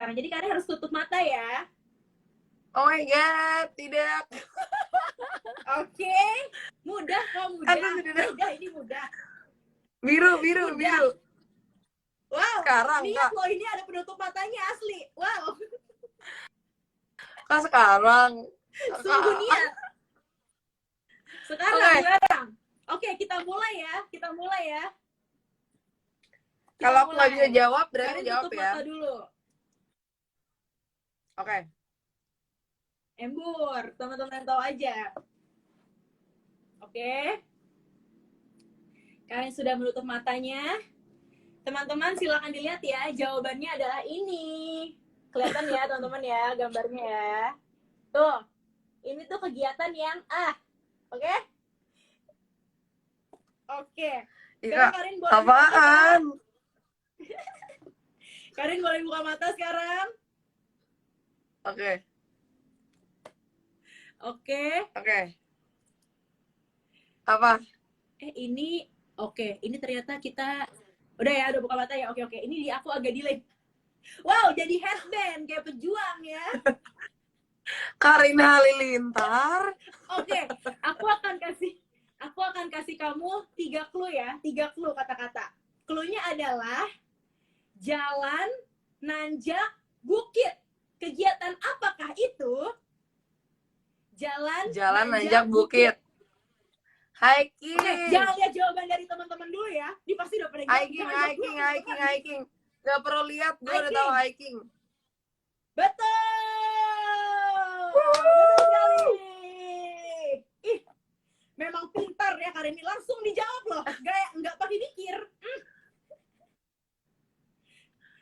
sekarang. Jadi Karin harus tutup mata ya. Oh my god, tidak. Oke. Mudah kok, mudah. Mudah, ini mudah. Biru. Wow, sekarang, lihat Kak. loh, ini ada penutup matanya asli. Wow. Kak, sekarang. Sungguh niat. Sekarang. Oke, kita mulai ya. Kalau aku nggak bisa jawab, berarti Karin jawab tutup ya. mata dulu. Oke. Embur, teman-teman tahu aja. Oke. Karin sudah menutup matanya. Teman-teman silakan dilihat ya, jawabannya adalah ini. Kelihatan ya teman-teman ya gambarnya ya. Tuh, ini tuh kegiatan yang oke? Oke. Sekarang Karin boleh apaan? Karin boleh buka mata sekarang. Oke. Apa? Ini ternyata kita udah buka mata ya. Oke. Ini di aku agak delay. Wow, jadi headband kayak pejuang ya. Karina Halilintar. Oke, aku akan kasih kamu 3 clue ya, 3 clue kata-kata. Clue-nya adalah jalan nanjak bukit. Kegiatan apakah itu? Jalan nanjak bukit. Hiking. Oke, jangan lihat jawaban dari teman-teman dulu ya. Ini pasti udah pada hiking. Gak perlu lihat, gue udah tahu hiking. Betul! Betul sekali. Ih, memang pintar ya Karin ini, langsung dijawab loh. Nggak pakai mikir.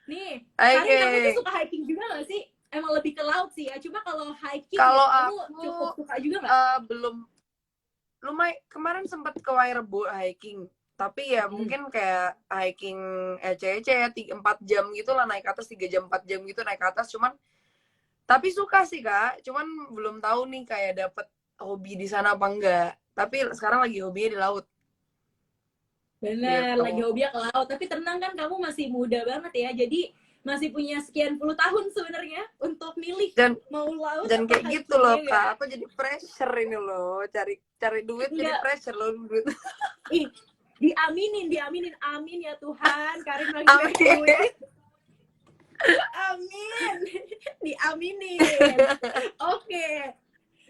Nih, Karin kamu tuh suka hiking juga gak sih? Emang lebih ke laut sih ya. Cuma kalau hiking kalau kamu aku cukup suka juga nggak? Belum. Lumayan, kemarin sempat ke Wairebo hiking. Tapi ya mungkin kayak hiking ECC ya 4 jam gitu lah, naik ke atas 3 jam 4 jam gitu naik ke atas. Tapi suka sih Kak, cuman belum tahu nih kayak dapet hobi di sana apa enggak. Tapi sekarang lagi hobinya di laut. Bener, gitu. Lagi hobinya ke laut. Tapi tenang kan, kamu masih muda banget ya. Jadi masih punya sekian puluh tahun sebenarnya untuk milih mau laut dan kayak gitu loh Kak. Aku jadi pressure ini loh, cari duit. Enggak. Jadi pressure loh duit. Ih, diaminin, amin ya Tuhan. Karin lagi banyak duit. Amin, diaminin. Oke.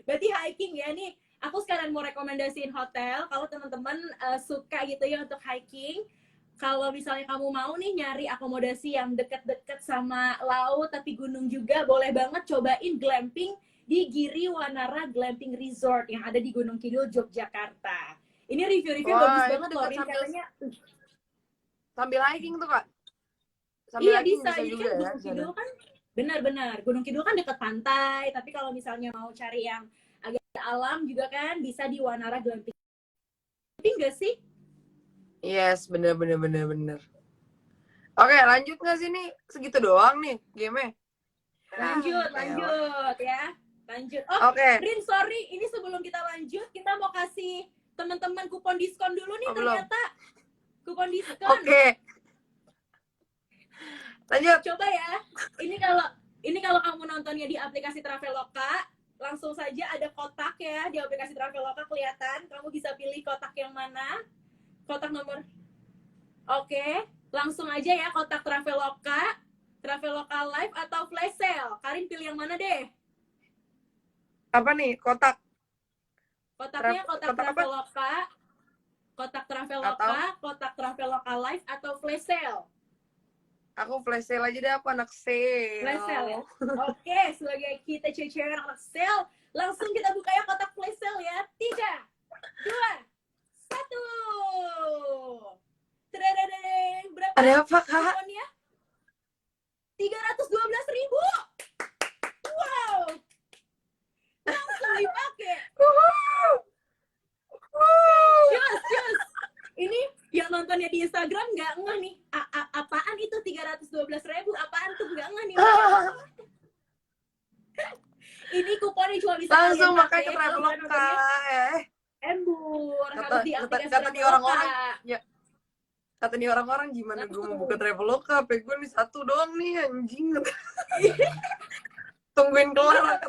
Berarti hiking ya nih. Aku sekarang mau rekomendasiin hotel. Kalau teman-teman suka gitu ya untuk hiking. Kalau misalnya kamu mau nih nyari akomodasi yang deket-deket sama laut tapi gunung juga, boleh banget cobain glamping di Giri Wanara Glamping Resort yang ada di Gunung Kidul, Yogyakarta. Ini review-review bagus banget loh, Rin, katanya. Sambil hiking tuh Kak? Iya bisa, jadi kan Gunung Kidul kan, benar-benar, Gunung Kidul kan deket pantai, tapi kalau misalnya mau cari yang agak alam juga kan, bisa di Wanara Glamping. Tapi enggak sih? Yes, bener. Oke, lanjut nggak sih nih? Segitu doang nih game-nya. Lanjut ya. Lanjut. Rin, sorry, ini sebelum kita lanjut, kita mau kasih teman-teman kupon diskon dulu nih ternyata. Kupon diskon. Oke. Lanjut. Coba ya. Ini kalau kamu nontonnya di aplikasi Traveloka, langsung saja ada kotak ya di aplikasi Traveloka kelihatan. Kamu bisa pilih kotak yang mana. Kotak nomor. Oke, langsung aja ya kotak Traveloka Live atau flash sale. Karin pilih yang mana deh? Apa nih? Kotaknya kotak Traveloka. Kotak Traveloka, kotak Traveloka Live atau flash sale? Aku flash sale aja deh, aku anak sale. Flash sale ya? Oke, sebagai kita cewek anak sale, langsung kita buka ya kotak flash sale ya. 3, 2, 1. Tadadadeng. Berapa? Ada apa Kak? 312.000. Wow. Langsung dipakai. Cus. Ini yang nontonnya di Instagram nggak ngeh nih. Apaan itu 312.000? Apaan tuh nggak ngeh nih? Ini kuponnya cuma bisa langsung pakai ke Traveloka. Embur, harus di aplikasi kata di orang-orang ya. Kata nih orang-orang, gimana gue mau buka Traveloka, HP gue nih 1 doang nih, anjing. Tungguin kelar.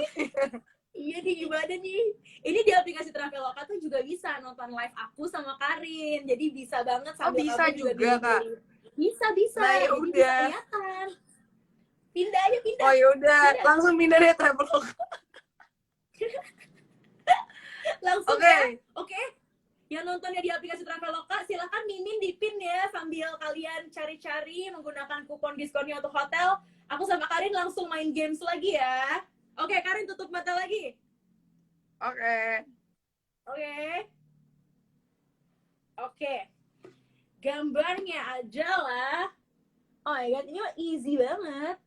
Iya nih, gimana nih? Ini di aplikasi Traveloka tuh juga bisa nonton live aku sama Karin. Jadi bisa banget sambil Bisa kamu juga, milih-milih. Bisa. Nah, ya Jadi bisa udah. kelihatan. Pindah aja, pindah. Oh, ya udah, Pindah. langsung pindah deh Traveloka. Langsung Oke. ya. Oke. Yang nontonnya di aplikasi Traveloka, silahkan mimin di pin ya sambil kalian cari-cari menggunakan kupon diskonnya untuk hotel. Aku sama Karin langsung main games lagi ya. Oke, Karin tutup mata lagi. Oke. Oke. Gambarnya adalah, oh my god, ini mah easy banget.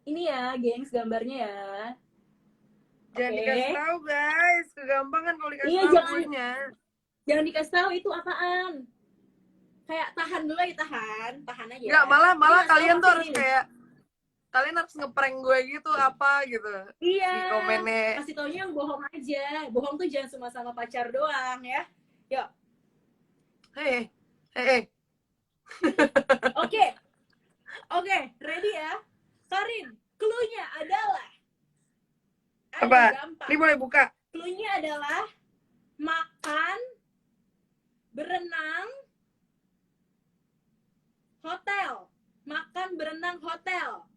Ini ya, gengs, gambarnya ya. Jangan Oke. dikasih tahu guys, kegampangan kalau dikasih Iya, tahu guenya. jangan dikasih tahu itu apaan. Kayak tahan dulu ya, tahan aja. Enggak, malah Ini kalian tuh harus ini. kayak kalian harus ngeprank gue gitu apa gitu. Iya. Di komennya. Kasih taunya yang bohong aja. Bohong tuh jangan cuma sama pacar doang ya. Yuk. Hei. Oke, ready ya? Karin, clue-nya adalah Apa? gampang. Ini boleh buka. Clue-nya adalah makan, berenang, hotel. Makan, berenang, hotel.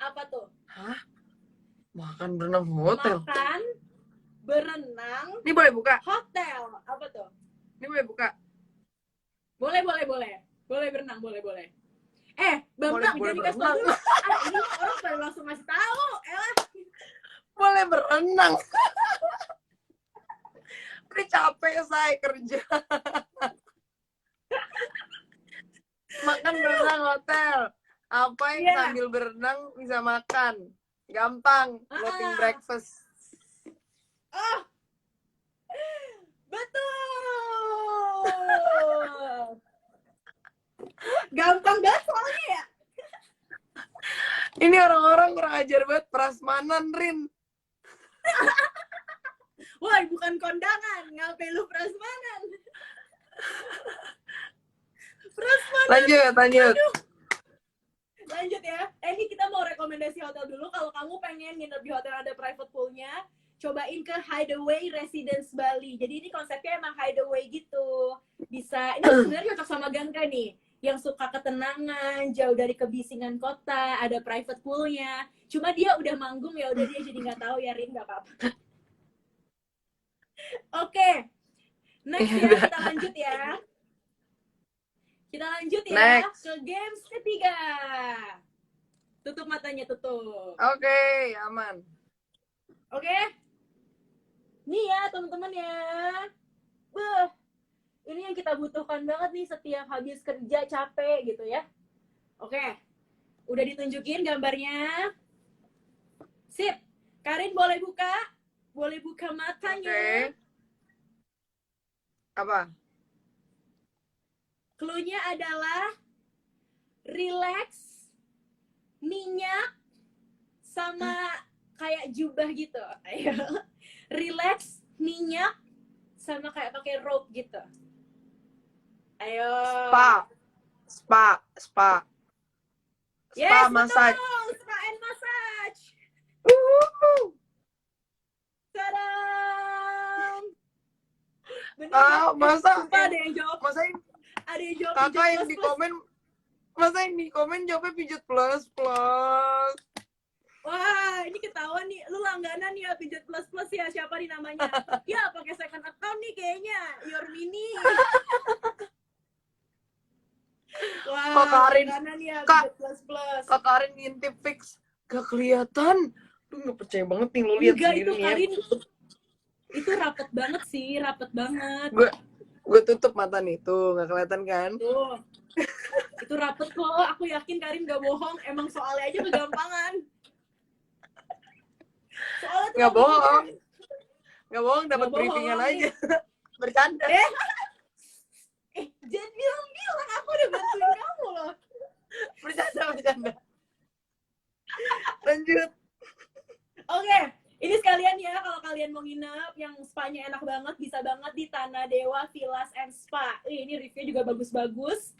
Apa tuh? Hah? Makan berenang hotel. Makan, berenang, Ini boleh buka. hotel. Apa tuh? Ini boleh buka. Boleh. Boleh berenang, boleh. Bambang, Boleh jangan dikasih tahu berenang. dulu. Ini orang pada langsung ngasih tahu. Elah. Boleh berenang. Udah capek saya kerja. Makan berenang hotel. Apa yang sambil berenang bisa makan? Gampang. Floating breakfast. Oh, betul. Gampang banget soalnya ya. Ini orang-orang kurang ajar banget, prasmanan, Rin. Woi, bukan kondangan. Ngapain lu prasmanan? Lanjut. Aduh. Lanjut ya. Ini kita mau rekomendasi hotel dulu. Kalau kamu pengen nginep di hotel ada private poolnya, cobain ke Hideaway Residence Bali. Jadi ini konsepnya emang hideaway gitu. Bisa, ini sebenarnya cocok sama Gangga nih. Yang suka ketenangan, jauh dari kebisingan kota, ada private poolnya. Cuma dia udah manggung, ya udah dia jadi nggak tahu ya, Rin, nggak apa-apa. Oke. Next ya, kita lanjut ya. Next. Ke games ketiga. Tutup matanya, tutup. Oke, aman. Oke? Nih ya, teman-teman ya. Beuh. Ini yang kita butuhkan banget nih setiap habis kerja capek gitu ya. Oke. Udah ditunjukin gambarnya. Sip. Karin boleh buka? Boleh buka matanya. Oke. Apa? Clue-nya adalah relax, minyak, sama kayak jubah gitu. Ayo. Relax, minyak, sama kayak pakai rope gitu. Ayo. Spa. Yes, Massage. betul. Spa and massage. Tadam. Bener. Masa Sumpah ada yang jawab. Ada yang jawab. Kakak yang di komen, masa yang di komen jawabnya pijat plus. Wah, ini ketahuan nih. Lu langganan ya pijat plus ya. Siapa nih namanya? Ya, pakai second account nih kayaknya. Yormini. Wah, Kak Karin, langganan ya Kak, pijat plus. Kak Karin ngintip fix. Gak kelihatan. Lu gak percaya banget nih, lu lihat sendiri itu nih Karin. Itu rapet banget sih, rapet banget. Gue tutup mata nih, tuh gak kelihatan kan? Tuh. Itu rapet kok. Aku yakin Karin gak bohong. Emang soalnya aja kegampangan. Soalnya tuh Gak bohong, dapat briefingan aja. Bercanda. Jangan bilang aku udah bantuin kamu loh. Bercanda. Lanjut. Oke, ini sekalian ya kalau kalian mau nginep yang spa-nya enak banget, bisa banget di Tanah Dewa Villas and Spa. Ini review juga bagus-bagus.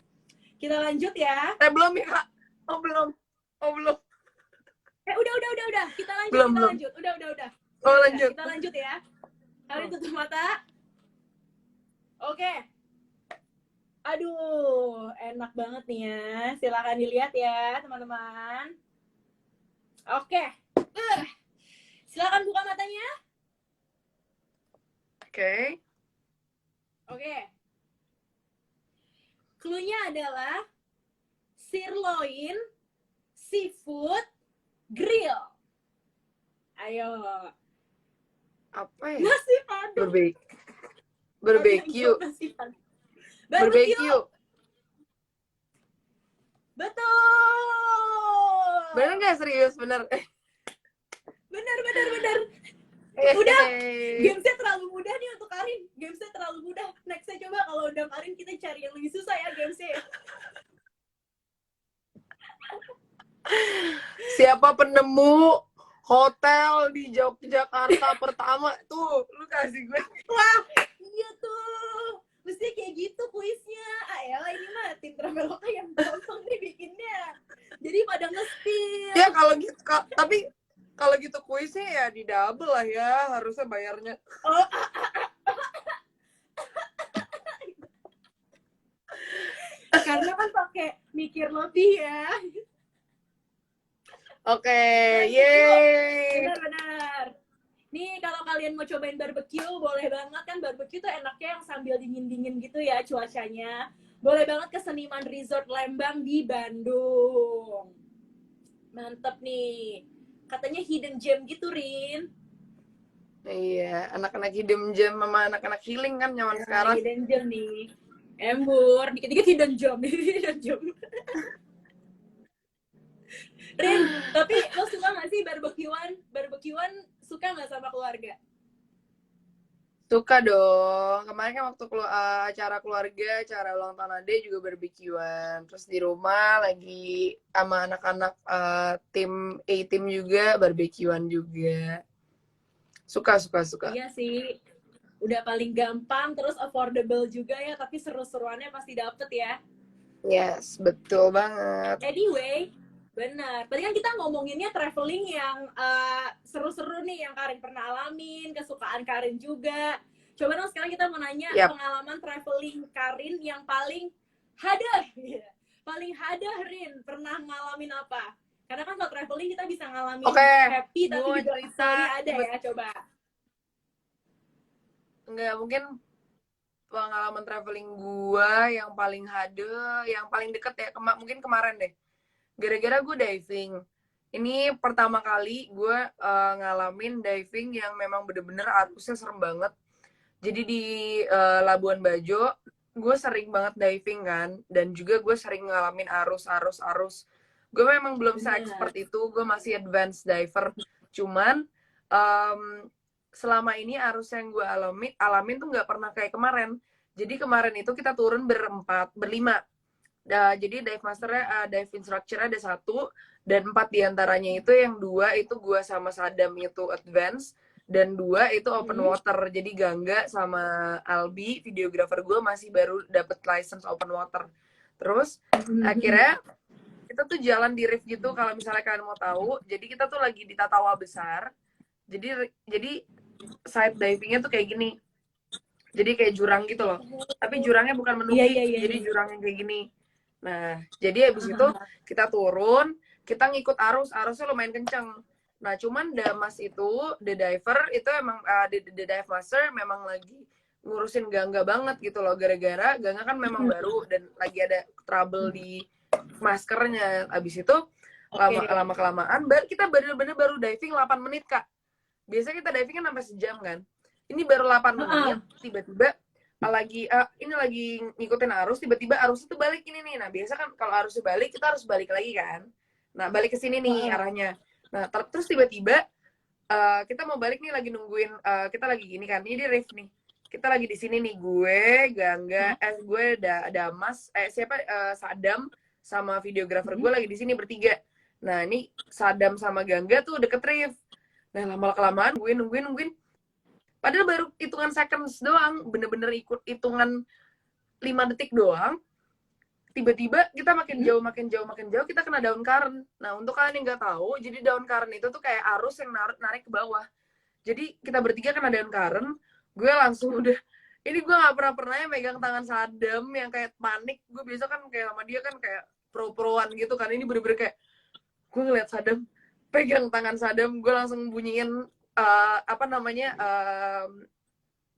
Kita lanjut ya. Belum ya Kak? Oh belum. Udah. Kita lanjut, Belum. lanjut. Udah. Oh lanjut. Kita lanjut ya. Kalian tutup mata. Oke. Aduh, enak banget nih ya. Silakan dilihat ya, teman-teman. Oke. Silakan buka matanya. Oke. Cluenya adalah sirloin seafood grill. Ayo. Apa ya? Nasi padang. Barbecue. Betul. Bener nggak serius? Bener. Bener. Udah. Gamesnya terlalu mudah nih untuk Karin. Gamesnya terlalu mudah. Nextnya coba kalau udah Karin kita cari yang lebih susah ya gamesnya. Siapa penemu hotel di Yogyakarta pertama tuh? Lu kasih gue. Wah, iya tuh. Mesti kayak gitu kuisnya. Elah ini mah tim Traveloka yang gampang nih bikinnya. Jadi pada nge-spill. Ya kalau gitu, tapi kalau gitu kuisnya ya di double lah ya, harusnya bayarnya. Oh, karena kan pakai mikir lebih ya. Oke, yeay. Benar. Nih kalau kalian mau cobain barbecue, boleh banget kan. Barbecue tuh enaknya yang sambil dingin-dingin gitu ya cuacanya. Boleh banget ke Seniman Resort Lembang di Bandung. Mantep nih. Katanya hidden gem gitu, Rin. Iya, anak-anak hidden gem sama anak-anak healing kan nyaman sekarang. Hidden gem nih. Embur, dikit-dikit hidden gem. Rin, tapi lo suka gak sih barbekyuan suka gak sama keluarga? Suka dong. Kemarin kan waktu acara keluarga, acara ulang tahun Ade juga barbekyuan. Terus di rumah lagi sama anak-anak tim A-team juga barbekyuan juga. Suka. Iya sih. Udah paling gampang, terus affordable juga ya, tapi seru-seruannya pasti dapet ya. Yes, betul banget. Anyway, benar. Tadi kan kita ngomonginnya traveling yang seru-seru nih, yang Karin pernah alamin, kesukaan Karin juga. Coba dong sekarang kita mau nanya pengalaman traveling Karin yang paling hadah. Paling hadah, Rin. Pernah ngalamin apa? Karena kan kalau traveling kita bisa ngalamin happy, tapi juga keselnya ada ya, coba. Enggak, mungkin pengalaman traveling gua yang paling hadah, yang paling deket ya, mungkin kemarin deh. Gara-gara gue diving. Ini pertama kali gue ngalamin diving yang memang bener-bener arusnya serem banget. Jadi di Labuan Bajo, gue sering banget diving kan. Dan juga gue sering ngalamin arus. Gue memang belum se-expert itu, gue masih advanced diver. Cuman selama ini arus yang gue alamin tuh gak pernah kayak kemarin. Jadi kemarin itu kita turun berlima. Jadi dive masternya, dive instructor ada 1 dan 4 diantaranya itu yang 2 itu gue sama Sadam itu advance dan 2 itu open water. Jadi Gangga sama Albi videographer gue masih baru dapet license open water. Terus akhirnya kita tuh jalan di reef gitu kalau misalnya kalian mau tahu. Jadi kita tuh lagi di Tatawa Besar. Jadi side divingnya tuh kayak gini. Jadi kayak jurang gitu loh. Tapi jurangnya bukan menukik, jadi jurangnya kayak gini. Nah, jadi habis itu kita turun, kita ngikut arusnya lumayan kenceng. Nah, cuman Damas itu, the diver, itu emang, the dive master memang lagi ngurusin Gangga banget gitu loh. Gara-gara Gangga kan memang baru dan lagi ada trouble di maskernya. Habis itu, lama-kelamaan, kita bener-bener baru diving 8 menit, Kak. Biasanya kita diving kan sampai sejam kan. Ini baru 8 menit, tiba-tiba ini lagi ngikutin arus, tiba-tiba arus itu balik ini nih. Nah, biasa kan kalau arusnya balik, kita harus balik lagi kan. Nah, balik ke sini nih arahnya. Nah, terus tiba-tiba kita mau balik nih lagi nungguin, kita lagi gini kan. Ini di reef nih. Kita lagi di sini nih, gue, Gangga, Damas, Sadam sama videographer gue lagi di sini bertiga. Nah, ini Sadam sama Gangga tuh deket reef. Nah, lama-kelamaan gue nungguin. Padahal baru hitungan seconds doang, bener-bener ikut hitungan 5 detik doang. tiba-tiba kita makin jauh kita kena daun karen. Nah, untuk kalian yang nggak tahu, jadi daun karen itu tuh kayak arus yang narik ke bawah. Jadi kita bertiga kena daun karen, gue langsung udah, ini gue nggak pernah ya megang tangan Sadam yang kayak panik. Gue biasa kan kayak sama dia kan kayak pro-proan gitu kan, ini bener-bener kayak gue ngeliat Sadam, pegang tangan Sadam, gue langsung bunyiin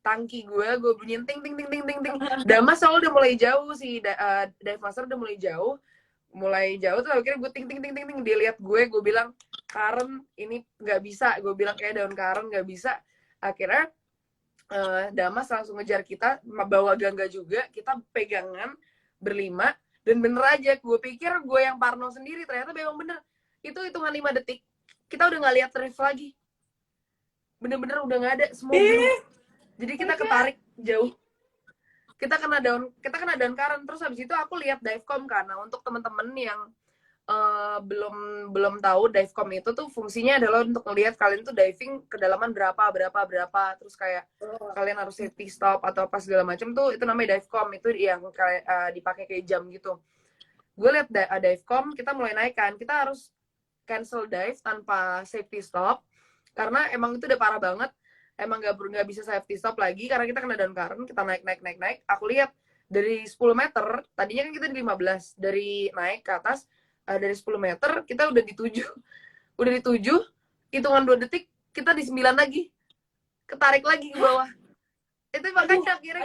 tangki gue bunyiin ting ting ting ting ting ting. Damas soalnya udah mulai jauh sih, dive master udah mulai jauh tuh akhirnya gue ting ting ting ting ting. Dia lihat gue bilang karen ini nggak bisa, gue bilang kayak daun karen nggak bisa. Akhirnya Damas langsung ngejar kita, bawa Gangga juga, kita pegangan berlima, dan bener aja gue pikir gue yang parno sendiri, ternyata memang bener itu hitungan 5 detik kita udah nggak lihat reef lagi, bener-bener udah nggak ada, semua blue. Jadi kita ketarik jauh. Kita kena daun karen. Terus habis itu aku lihat divecom kan. Nah, untuk teman-teman yang belum tahu, divecom itu tuh fungsinya adalah untuk ngelihat kalian tuh diving kedalaman berapa. Terus kayak kalian harus safety stop atau apa segala macam tuh, itu namanya divecom. Itu yang kayak dipakai kayak jam gitu. Gue lihat divecom, kita mulai naik kan. Kita harus cancel dive tanpa safety stop karena emang itu udah parah banget. Emang nggak bisa safety stop lagi karena kita kena daun karen. Kita naik. Aku lihat dari 10 meter, tadinya kan kita di 15, dari naik ke atas, dari 10 meter kita udah di 7, hitungan 2 detik kita di 9 lagi, ketarik lagi ke bawah. Itu makanya akhirnya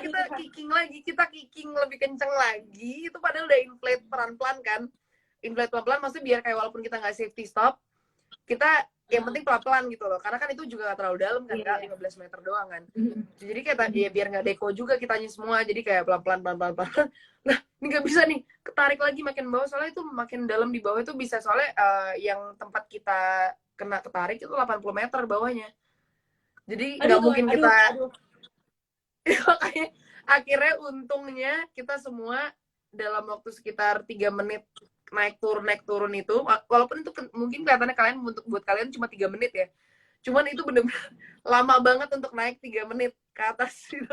kita kicking lebih kenceng lagi. Itu padahal udah inflate pelan-pelan kan, inflate pelan-pelan maksudnya biar kayak walaupun kita nggak safety stop, kita yang penting pelan-pelan gitu loh, karena kan itu juga gak terlalu dalam kan, 15 meter doang kan. Jadi kayak ya biar nggak deko juga kitanya semua, jadi kayak pelan-pelan. Nah, ini nggak bisa nih, ketarik lagi makin bawah, soalnya itu makin dalam di bawah itu bisa, soalnya yang tempat kita kena ketarik itu 80 meter bawahnya. Jadi nggak mungkin kita makanya akhirnya untungnya kita semua dalam waktu sekitar 3 menit naik turun itu, walaupun itu mungkin kelihatannya buat kalian cuma 3 menit ya, cuman itu bener-bener lama banget untuk naik 3 menit ke atas gitu.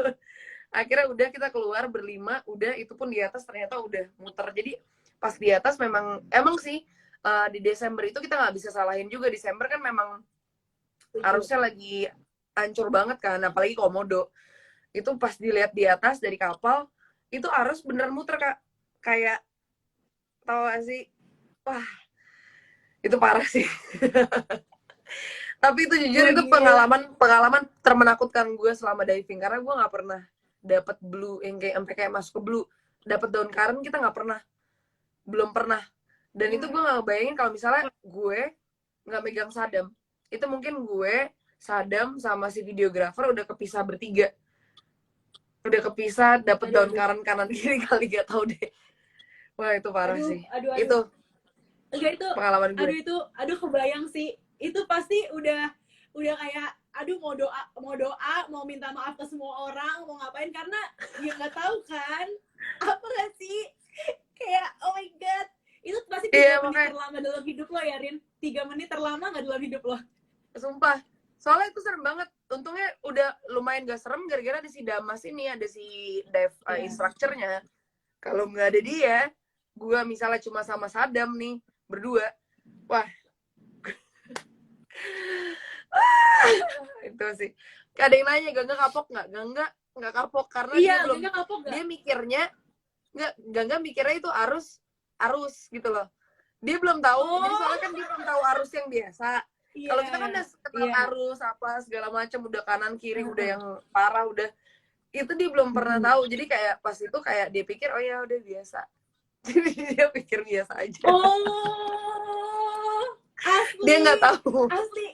Akhirnya udah kita keluar berlima, udah itu pun di atas ternyata udah muter. Jadi pas di atas emang sih di Desember itu kita nggak bisa salahin juga. Desember kan memang arusnya lagi hancur banget kan, apalagi Komodo. Itu pas dilihat di atas dari kapal, itu arus bener muter Kak, kayak tau gak sih? Wah, itu parah sih. Tapi itu jujur itu pengalaman termenakutkan gue selama diving, karena gue nggak pernah dapat blue yang kayak sampai kayak masuk ke blue, dapat daun karen kita nggak pernah, belum pernah. Dan itu gue nggak bayangin kalau misalnya gue nggak megang Sadam, itu mungkin gue, Sadam sama si videografer udah kepisah bertiga, udah kepisah dapat daun karen kanan kiri kali, gak tau deh. Wah itu parah sih. Itu pengalaman gue. Aduh kebayang sih. Itu pasti udah kayak mau doa, mau minta maaf ke semua orang, mau ngapain, karena ya nggak tahu kan apa gak sih, kayak oh my god, itu pasti 3 menit terlama dalam hidup lo ya Rin. 3 menit terlama nggak dalam hidup lo, sumpah. Soalnya itu serem banget. Untungnya udah lumayan gak serem gara-gara ada si Damas ini, ada si dive instructor-nya. Kalau nggak ada dia, gue misalnya cuma sama Sadam nih berdua, wah itu sih. Ada yang nanya Gangga kapok nggak kapok karena dia belum, dia mikirnya Gangga mikirnya itu arus gitu loh, dia belum tahu. Jadi soalnya kan dia belum tahu arus yang biasa. Kalau kita kan udah kenal arus apa segala macam, udah kanan kiri udah yang parah, udah itu dia belum pernah tahu. Jadi kayak pas itu kayak dia pikir oh ya udah biasa. Jadi dia pikir biasa aja. Asli. Dia nggak tahu. Asli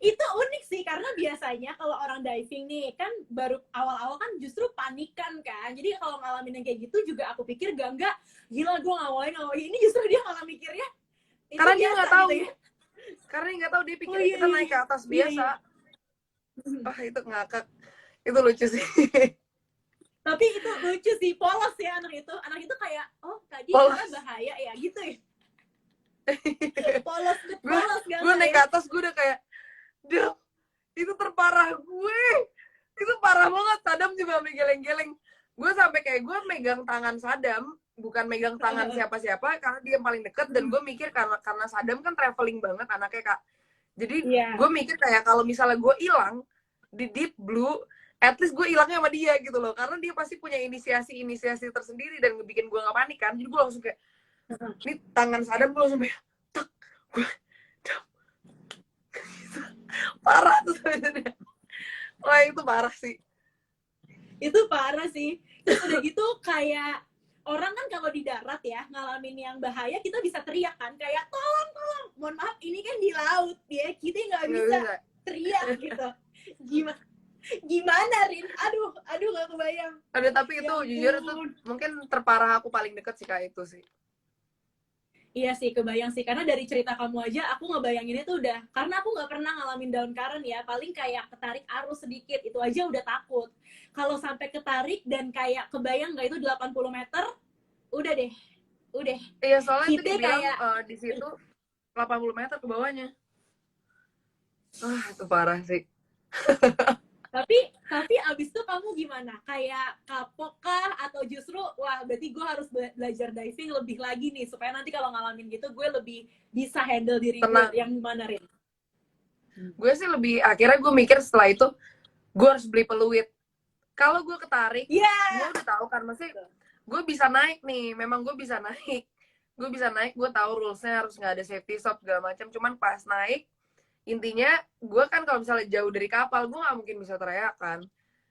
itu unik sih, karena biasanya kalau orang diving nih kan baru awal-awal kan justru panikan kan. Jadi kalau ngalamin yang kayak gitu juga aku pikir Gangga gila, gue ngawalin ini, justru dia malah mikirnya karena dia nggak tahu gitu ya. Karena dia nggak tahu, dia pikir kita naik ke atas biasa. Wah itu ngakak, itu lucu sih. Tapi itu lucu sih, polos ya anak itu kayak oh tadi kita bahaya ya gitu ya. polos gue naik ke atas, gue udah kayak duh, itu terparah gue, itu parah banget. Sadam juga sampai geleng-geleng, gue sampai kayak gue megang tangan Sadam, bukan megang tangan siapa-siapa karena dia yang paling deket, dan gue mikir karena Sadam kan traveling banget anaknya Kak. Jadi gue mikir kayak kalau misalnya gue hilang di Deep Blue, at least gue hilangnya sama dia gitu loh, karena dia pasti punya inisiasi tersendiri dan ngebikin gue nggak panik kan. Jadi gue langsung kayak ini tangan Sadam, gue langsung kayak tek, gue parah tuh sebenarnya. Wah itu parah sih. Itu parah sih. Terus udah gitu kayak orang kan kalau di darat ya ngalamin yang bahaya, kita bisa teriak kan kayak tolong, mohon maaf ini kan di laut ya, kita nggak bisa teriak gitu. Gimana Rin? Aduh nggak kebayang. Aduh, tapi itu jujur itu mungkin terparah aku paling deket sih Kak, itu sih. Iya sih, kebayang sih. Karena dari cerita kamu aja, aku ngebayanginnya tuh udah, karena aku nggak pernah ngalamin daun karang ya, paling kayak ketarik arus sedikit, itu aja udah takut. Kalau sampai ketarik dan kayak kebayang nggak itu 80 meter, udah deh. Iya, soalnya itu dibilang kayak di situ 80 meter ke bawahnya. Itu parah sih. Tapi abis itu kamu gimana? Kayak kapok kah? Atau justru, wah berarti gue harus belajar diving lebih lagi nih, supaya nanti kalau ngalamin gitu, gue lebih bisa handle diri gue. Yang gimana, Rin? Gue sih lebih, akhirnya gue mikir setelah itu, gue harus beli peluit. Kalau gue ketarik, gue udah tahu kan, maksudnya gue bisa naik nih, memang gue bisa naik. Gue tahu rulesnya harus nggak ada safety stop segala macam. Cuman pas naik, intinya gue kan kalau misalnya jauh dari kapal, gue nggak mungkin bisa teriak kan.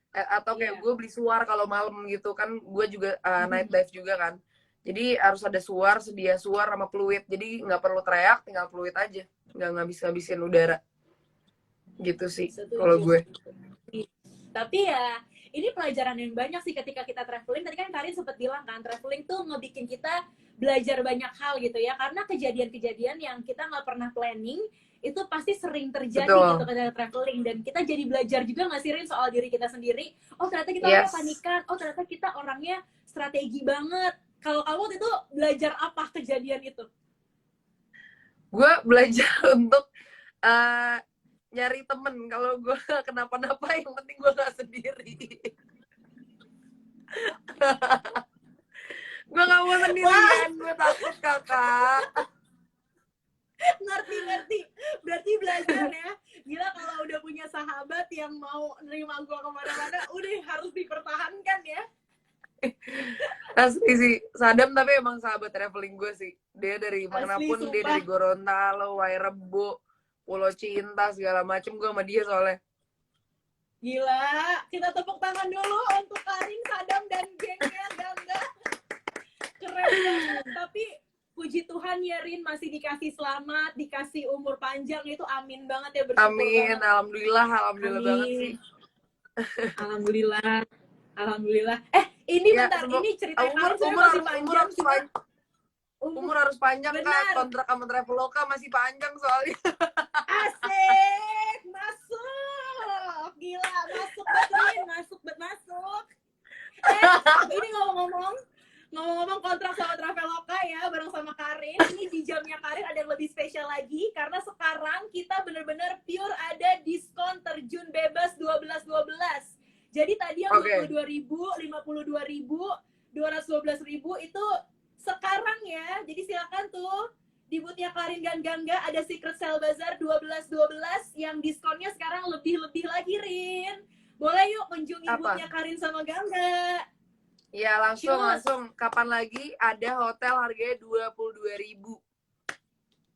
Atau kayak gue beli suar kalau malam gitu kan, gue juga night dive juga kan. Jadi harus ada suar, sedia suar sama peluit. Jadi nggak perlu teriak, tinggal peluit aja. Nggak ngabis-ngabisin udara. Gitu sih kalau gue. Tapi ya ini pelajaran yang banyak sih ketika kita traveling. Tadi kan Karin sempat bilang kan, traveling tuh ngebikin kita belajar banyak hal gitu ya, karena kejadian-kejadian yang kita nggak pernah planning itu pasti sering terjadi. Betul. Gitu ketika traveling, dan kita jadi belajar juga nggak sih Rin soal diri kita sendiri. Oh ternyata kita orangnya panikan, oh ternyata kita orangnya strategi banget. Kalau kamu waktu itu belajar apa kejadian itu? Gue belajar untuk nyari temen. Kalau gue kenapa-napa yang penting gue gak sendiri. Gue gak mau sendirian, gue takut Kakak. Ngerti. Berarti belajar ya. Gila kalau udah punya sahabat yang mau nerima gue kemana-mana, udah harus dipertahankan ya. Asli sih, Sadam tapi emang sahabat traveling gue sih. Dia dari manapun, dia dari Gorontalo, Wairebo, Pulau Cinta, segala macem, gue sama dia soalnya. Gila, kita tepuk tangan dulu untuk Karin, Sadam, dan gengnya Gangga. Keren banget, tapi puji Tuhan ya Rin, masih dikasih selamat, dikasih umur panjang, itu amin banget ya, bersyukur amin, banget. Alhamdulillah banget sih. Alhamdulillah. Ini ya, bentar, ini cerita Karin masih panjang. Umur harus panjang, Kak. Kontrak sama Traveloka masih panjang soalnya. Asik, masuk. Gila, masuk Rin, masuk. Ini ngomong-ngomong kontrak sama Traveloka ya, bareng sama Karin. Ini di jamnya Karin ada yang lebih spesial lagi, karena sekarang kita bener-bener pure ada diskon terjun bebas 12-12. Jadi tadi yang 22.000, 52.000, 212.000 itu sekarang ya. Jadi silakan tuh di booth-nya Karin dan Gangga ada Secret Sale Bazaar 12-12 yang diskonnya sekarang lebih lagi, Rin. Boleh yuk kunjungi booth-nya Karin sama Gangga. Iya, langsung. Kapan lagi ada hotel harganya 22.000?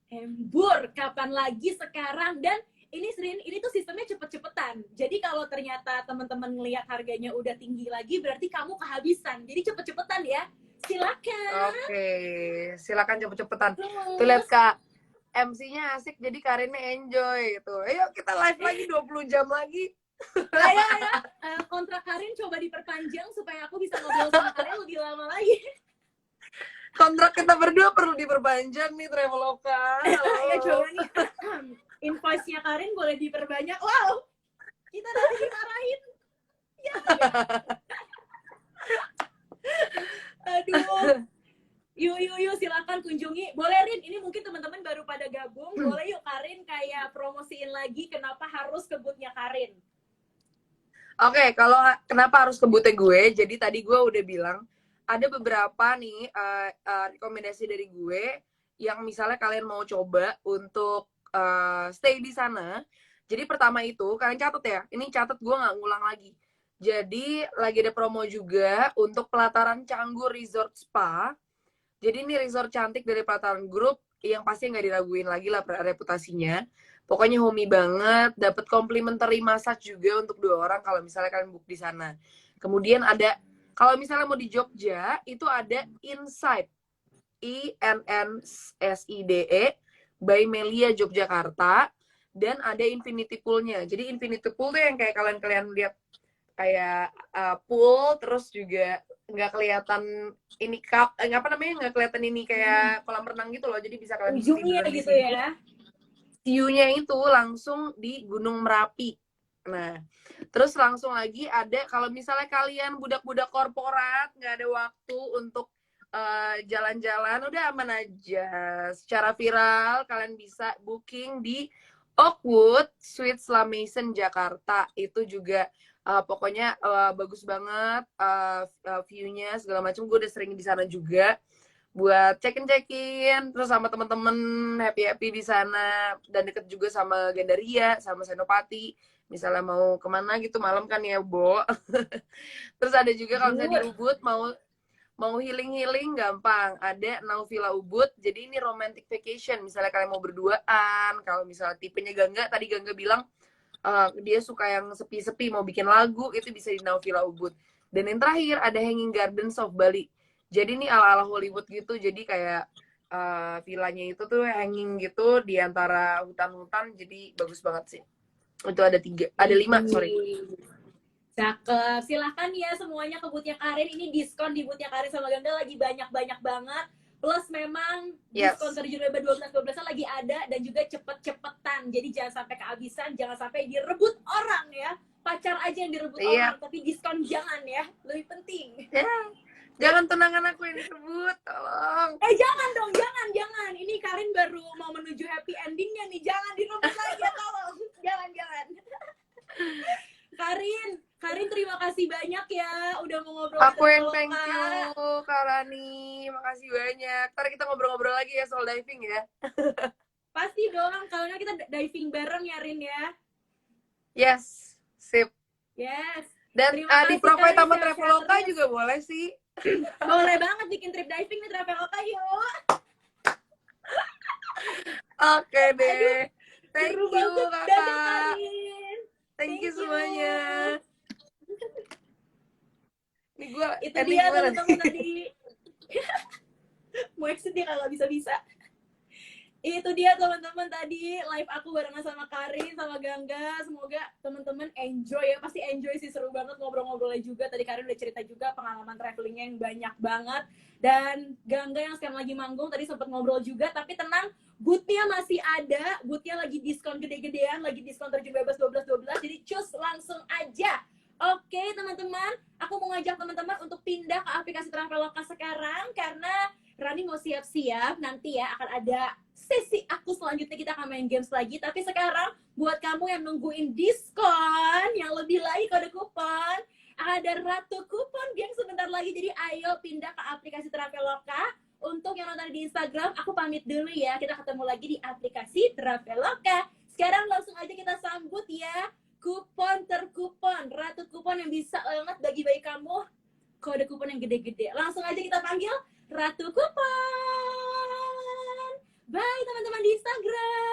Embur, kapan lagi sekarang? Dan ini Rin, ini tuh sistemnya cepet-cepetan. Jadi kalau ternyata teman-teman ngelihat harganya udah tinggi lagi, berarti kamu kehabisan. Jadi cepet-cepetan ya. Silakan. Oke, silakan cepet-cepetan. Tuh lihat Kak, MC-nya asik, jadi Karinnya enjoy gitu. Ayo kita live lagi 20 jam lagi. Ayo. Kontrak Karin coba diperpanjang supaya aku bisa ngobrol sama Karin lebih lama lagi. Kontrak kita berdua perlu diperpanjang nih, Traveloka. Ayo coba nih. Invoice-nya Karin boleh diperbanyak. Wow, kita nanti dimarahin. Ya. Aduh. Yuk, silakan kunjungi. Boleh Rin, ini mungkin teman-teman baru pada gabung. Boleh yuk Karin kayak promosiin lagi kenapa harus ke booth-nya Karin. Oke, kalau kenapa harus ke booth-nya gue, jadi tadi gue udah bilang, ada beberapa nih rekomendasi dari gue yang misalnya kalian mau coba untuk stay di sana. Jadi pertama itu kalian catat ya, ini catat gue nggak ngulang lagi. Jadi lagi ada promo juga untuk pelataran Canggu Resort Spa. Jadi ini resort cantik dari pelataran grup yang pasti nggak diraguin lagi lah reputasinya. Pokoknya homey banget, dapat complimentary massage juga untuk 2 orang kalau misalnya kalian book di sana. Kemudian ada kalau misalnya mau di Jogja itu ada Inside INNSIDE by Melia Yogyakarta dan ada Infinity Pool-nya. Jadi Infinity Pool tuh yang kayak kalian lihat kayak pool terus juga nggak kelihatan ini apa namanya nggak kelihatan ini kayak kolam renang gitu loh, jadi bisa kalian bisa Ujungnya tiduran di gitu situ. ya. View-nya itu langsung di Gunung Merapi. Nah, terus langsung lagi ada kalau misalnya kalian budak-budak korporat nggak ada waktu untuk jalan-jalan, udah aman aja. Secara viral kalian bisa booking di Oakwood Suites La Maison Jakarta. Itu juga pokoknya bagus banget view-nya segala macam. Gue udah sering di sana juga buat check-in terus sama temen-temen happy di sana, dan deket juga sama Gandaria sama Senopati misalnya mau kemana gitu malam kan ya Bo. Terus ada juga kalau misalnya di Ubud mau healing gampang, ada Nauvila Ubud. Jadi ini romantic vacation misalnya kalian mau berduaan. Kalau misalnya tipenya Gangga, tadi Gangga bilang dia suka yang sepi-sepi mau bikin lagu, itu bisa di Nauvila Ubud. Dan yang terakhir ada Hanging Gardens of Bali. Jadi ini ala-ala Hollywood gitu, jadi kayak villanya itu tuh hanging gitu di antara hutan-hutan, jadi bagus banget sih. Itu ada 5, sorry. Cakep, silahkan ya semuanya ke bootnya Karin. Ini diskon di bootnya Karin sama Ganda lagi banyak-banyak banget. Plus memang diskon terjun bebas 12-12 lagi ada, dan juga cepet-cepetan. Jadi jangan sampai kehabisan, jangan sampai direbut orang ya. Pacar aja yang direbut orang, tapi diskon jangan ya. Lebih penting. Jangan tunangan aku yang disebut, tolong. Jangan dong, jangan. Ini Karin baru mau menuju happy endingnya nih. Jangan direbut lagi ya, tolong. Jangan. Karin terima kasih banyak ya udah mau ngobrol. Aku yang thank you, Kak Rani. Makasih banyak. Ntar kita ngobrol-ngobrol lagi ya soal diving ya. Pasti dong, kalau kita diving bareng ya, Rin ya. Yes, sip. Yes. Dan di Provide sama Traveloka juga boleh sih. Boleh banget bikin trip diving nih Traveloka, yuk. Oke deh. Thank you, Kakak. Thank you semuanya. Ini gue itu dia teman-teman tadi. Mau exit dia kalau bisa-bisa. Itu dia teman-teman tadi live aku barengan sama Karin sama Gangga. Semoga teman-teman enjoy ya, pasti enjoy sih, seru banget ngobrol-ngobrolnya juga. Tadi Karin udah cerita juga pengalaman travelingnya yang banyak banget, dan Gangga yang sekarang lagi manggung tadi sempat ngobrol juga. Tapi tenang, bootnya masih ada, bootnya lagi diskon gede-gedean, lagi diskon terjun bebas 12-12, jadi cus langsung aja. Oke teman-teman, aku mau ngajak teman-teman untuk pindah ke aplikasi Traveloka sekarang, karena Rani mau siap-siap, nanti ya akan ada sesi aku selanjutnya, kita akan main games lagi. Tapi sekarang buat kamu yang nungguin diskon yang lebih lagi kode kupon, ada Ratu Kupon geng sebentar lagi. Jadi ayo pindah ke aplikasi Traveloka. Untuk yang nonton di Instagram, aku pamit dulu ya. Kita ketemu lagi di aplikasi Traveloka. Sekarang langsung aja kita sambut ya kupon terkupon, Ratu Kupon yang bisa banget bagi-bagi kamu kode kupon yang gede-gede. Langsung aja kita panggil Ratu Kupon. Bye teman-teman di Instagram.